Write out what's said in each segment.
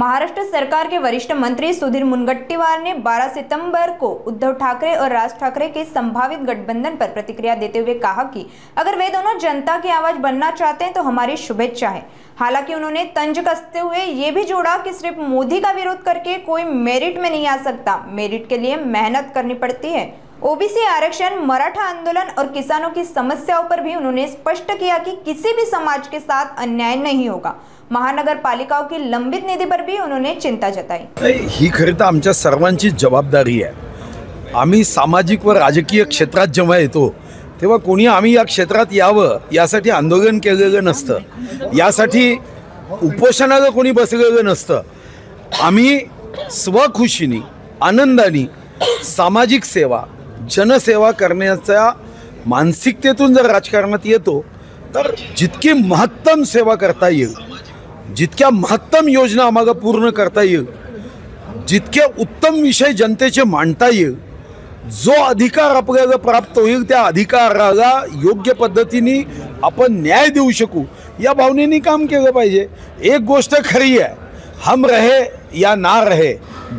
महाराष्ट्र सरकार के वरिष्ठ मंत्री सुधीर मुनगंटीवार ने 12 सितंबर को उद्धव ठाकरे और राज ठाकरे के संभावित गठबंधन पर प्रतिक्रिया देते हुए कहा कि अगर वे दोनों जनता की आवाज बनना चाहते हैं तो हमारी शुभेच्छा है। हालांकि उन्होंने तंज कसते हुए ये भी जोड़ा कि सिर्फ मोदी का विरोध करके कोई मेरिट में नहीं आ सकता, मेरिट के लिए मेहनत करनी पड़ती है। ओबीसी आरक्षण, मराठा आंदोलन और किसानों की समस्याओं पर भी उन्होंने स्पष्ट किया कि किसी भी समाज के साथ अन्याय नहीं होगा। महानगर पालिकाओं की लंबित निधी पर भी उन्होंने चिंता जताई। ही खरी तर आमच्या सर्वांची जबाबदारी आहे। आम्ही सामाजिक व राजकीय क्षेत्रात जेव्हा येतो तेव्हा कोणी आम्ही या क्षेत्रात यावं यासाठी आंदोलन केलेलं नसतं, यासाठी उपोषणाला कोणी बसलेलं नसतं। आम्ही स्वखुशीने आनंदाने सामाजिक सेवा जनसेवा करण्याच्या मानसिकतेतून जर राजकारणात येतो तर जितकी महत्तम सेवा करता येईल, जितक्या महत्तम योजना आम्हाला पूर्ण करता येईल, जितके उत्तम विषय जनतेचे मांडता येईल, जो अधिकार आपल्याला प्राप्त होईल त्या अधिकाराला योग्य पद्धतीने आपण न्याय देऊ शकू या भावनेने काम केलं पाहिजे। एक गोष्ट खरी है, हम रहे या ना रहे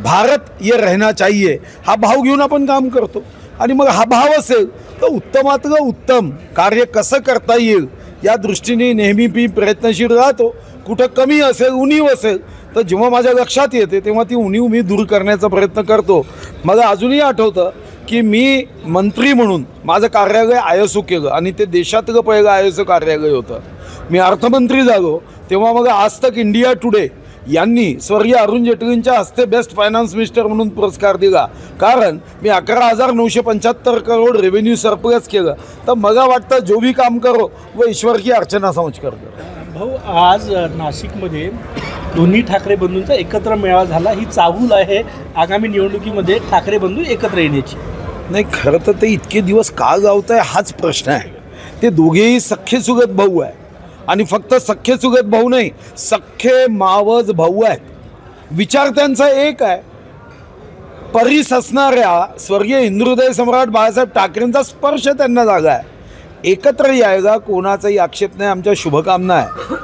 भारत ये रहना चाहिए हा भाव घेऊन आपण काम करतो आणि मग हा भाव असेल तर उत्तमातलं उत्तम कार्य कसं करता येईल या दृष्टीने नेहमी मी प्रयत्नशील राहतो। कुठं कमी असेल, उणीव असेल तर जेव्हा माझ्या लक्षात येते तेव्हा ती उणीव मी दूर करण्याचा प्रयत्न करतो। मला अजूनही आठवतं की मी मंत्री म्हणून माझं कार्यालय आयएसओ केलं आणि ते देशातलं पहिलं आयएसओ कार्यालय होतं। मी अर्थमंत्री झालो तेव्हा मग आज तक इंडिया टुडे यांनी स्वर्गीय अरुण जेटलींच्या हस्ते बेस्ट फायनान्स मिनिस्टर म्हणून पुरस्कार दिला, कारण मी 11,975 करोड रेव्हेन्यू सरप्लस केलं। तर मला वाटतं जो भी काम करो वो ईश्वर की अर्चना समझ कर करो। भाऊ, आज नाशिकमध्ये दोन्ही ठाकरे बंधूंचा एकत्र मेळावा झाला। ही चाहूल आहे आगामी निवडणुकीमध्ये ठाकरे बंधू एकत्र येण्याची। नाही, खरं तर ते इतके दिवस का गावत आहे हाच प्रश्न आहे। ते दोघेही सख्खे सुगत भाऊ आहे आणि फक्त सख्खे सुगत भाऊ नाही, सख्खे मावस भाऊ आहेत। विचार त्यांचा एक आहे। परीस असणाऱ्या स्वर्गीय हिंदुहृदय सम्राट बाळासाहेब ठाकरेंचा स्पर्श त्यांना झाला आहे। एकत्र यायला कोणाचाही आक्षेप नाही, आमच्या शुभकामना आहे।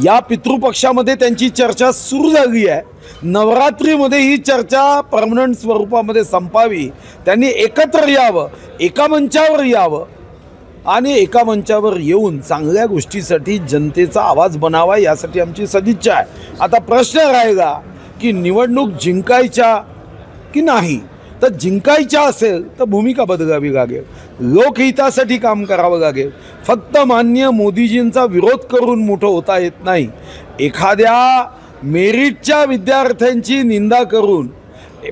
या पितृपक्षामध्ये त्यांची चर्चा सुरू झाली आहे। नवरात्रीमध्ये ही चर्चा परमनंट स्वरूपामध्ये संपावी, त्यांनी एकत्र यावं, एका मंचावर यावं आणि एका मंचावर येऊन चांगल्या गोष्टीसाठी जनतेचा आवाज बनावा यासाठी आमची सदिच्छा आहे। आता प्रश्न राहिला की निवडणूक जिंकायच्या की नाही, तर जिंकायच्या असेल तर भूमिका बदलावी लागेल, लोकहितासाठी काम करावं लागेल। फक्त मान्य मोदीजींचा विरोध करून मोठं होता येत नाही। एखाद्या मेरिटच्या विद्यार्थ्यांची निंदा करून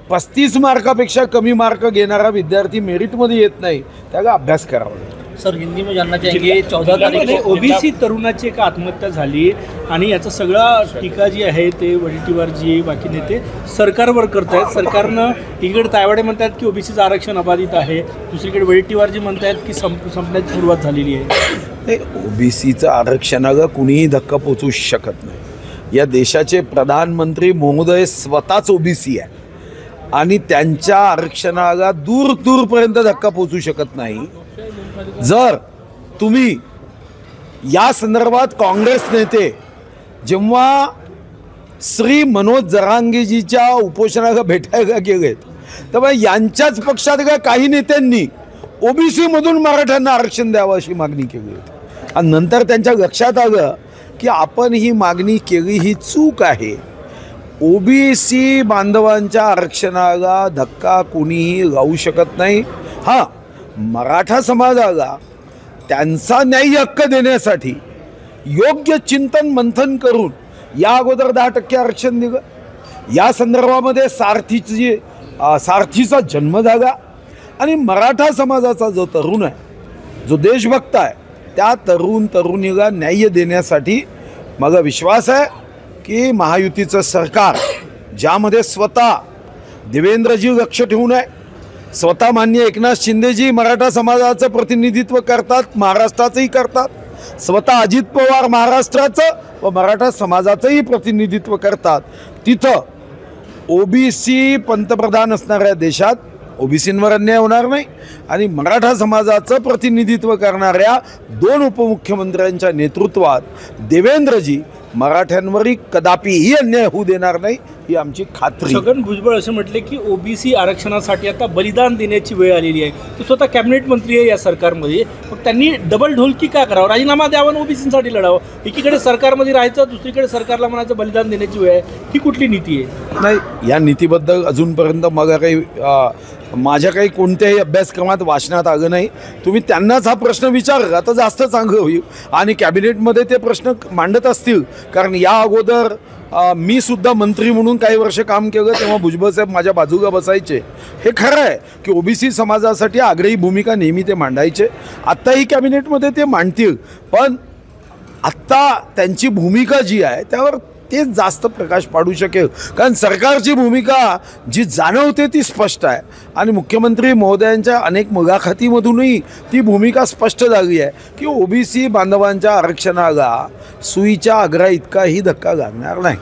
35 मार्कापेक्षा कमी मार्क घेणारा विद्यार्थी मेरिटमध्ये येत नाही, त्याला अभ्यास करावा लागेल। सर, हिंदी में जानना चाहेंगे 14 तारीख को ओबीसी तरुणाची एक आत्महत्या झाली आणि याचा सगळा टीका जी आहे ते वडेट्टीवार जी बाकी नेते सरकारवर करतायत। सरकारनं इकडे तायवाडे म्हणतात की ओबीसीचं आरक्षण अबाधित आहे, दुसरीकडे वडेट्टीवार जी म्हणतात की संपण्याची सुरुवात झालेली आहे। ओबीसीचं आरक्षणाला कुणीही धक्का पोचू शकत नाही। या देशाचे प्रधानमंत्री महोदय स्वतःच ओबीसी आहे आणि त्यांच्या आरक्षणाला दूर दूरपर्यंत धक्का पोचू शकत नाही। जर तुम्ही या संदर्भात काँग्रेस नेते जेव्हा श्री मनोज जरांगेजीच्या उपोषणाला भेटायला गेलेत तेव्हा यांच्याच पक्षातल्या काही नेत्यांनी ओबीसी मधून मराठ्यांना आरक्षण द्यावं अशी मागणी केली होती आणि नंतर त्यांच्या लक्षात आलं की आपण ही मागणी केली ही चूक आहे। ओबीसी बांधवांच्या आरक्षणाला धक्का कोणीही लावू शकत नाही। हां, मराठा समाजाला त्यांचा न्याय्य हक्क देण्यासाठी योग्य चिंतन मंथन करून या अगोदर 10% आरक्षण दिलं। या संदर्भामध्ये सारथीचा जन्म झाला आणि मराठा समाजाचा जो तरुण आहे, जो देशभक्त आहे, त्या तरुणीला न्याय देण्यासाठी माझा विश्वास आहे की महायुतीचं सरकार ज्यामध्ये स्वतः देवेंद्रजी लक्ष ठेवून आहे, स्वतः मान्य एकनाथ शिंदेजी मराठा समाजाचं प्रतिनिधित्व करतात, महाराष्ट्राचंही करतात, स्वतः अजित पवार महाराष्ट्राचं व मराठा समाजाचंही प्रतिनिधित्व करतात, तिथं ओबीसी पंतप्रधान असणाऱ्या देशात ओबीसींवर अन्याय होणार नाही आणि मराठा समाजाचं प्रतिनिधित्व करणाऱ्या 2 उपमुख्यमंत्र्यांच्या नेतृत्वात देवेंद्रजी मराठ्यांवरही कदापिही अन्याय होऊ देणार नाही, ही आमची खात्री. छगन भुजबळ असे म्हटले की ओबीसी आरक्षणासाठी आता बलिदान देण्याची वेळ आलेली आहे. ते स्वतः कॅबिनेट मंत्री आहे या सरकारमध्ये, मग त्यांनी डबल ढोलकी का करावं, राजीनामा द्यावा आणि ओबीसीसाठी लढावं. एकीकडे सरकारमध्ये राहायचं, दुसरीकडे सरकारला म्हणायचं बलिदान देण्याची वेळ आहे. ही कुठली नीती आहे? नाही, या नीतीबद्दल अजूनपर्यंत मला काही माझ्या काही कोणत्याही अभ्यासक्रमात वाचण्यात आलं नाही. तुम्ही त्यांनाच हा प्रश्न विचारला तर जास्त चांगलं होईल आणि कॅबिनेटमध्ये ते प्रश्न मांडत असतील. कारण या अगोदर मी सुद्धा मंत्री म्हणून काही वर्ष काम केलं, तेव्हा भुजबळ साहेब माझ्या बाजूला बसायचे. हे खरं आहे की ओबीसी समाजासाठी आग्रही भूमिका नेहमी ते मांडायचे. आत्ताही कॅबिनेटमध्ये ते मांडतील, पण आत्ता त्यांची भूमिका जी आहे त्यावर तेच जास्त प्रकाश पाडू शकेल. कारण सरकारची भूमिका जी जाणवते ती स्पष्ट आहे आणि मुख्यमंत्री महोदयांच्या अनेक मुलाखतीमधूनही ती भूमिका स्पष्ट झाली आहे की ओबीसी बांधवांच्या आरक्षणाला सुईच्या आग्रा इतकाही धक्का लागणार नाही.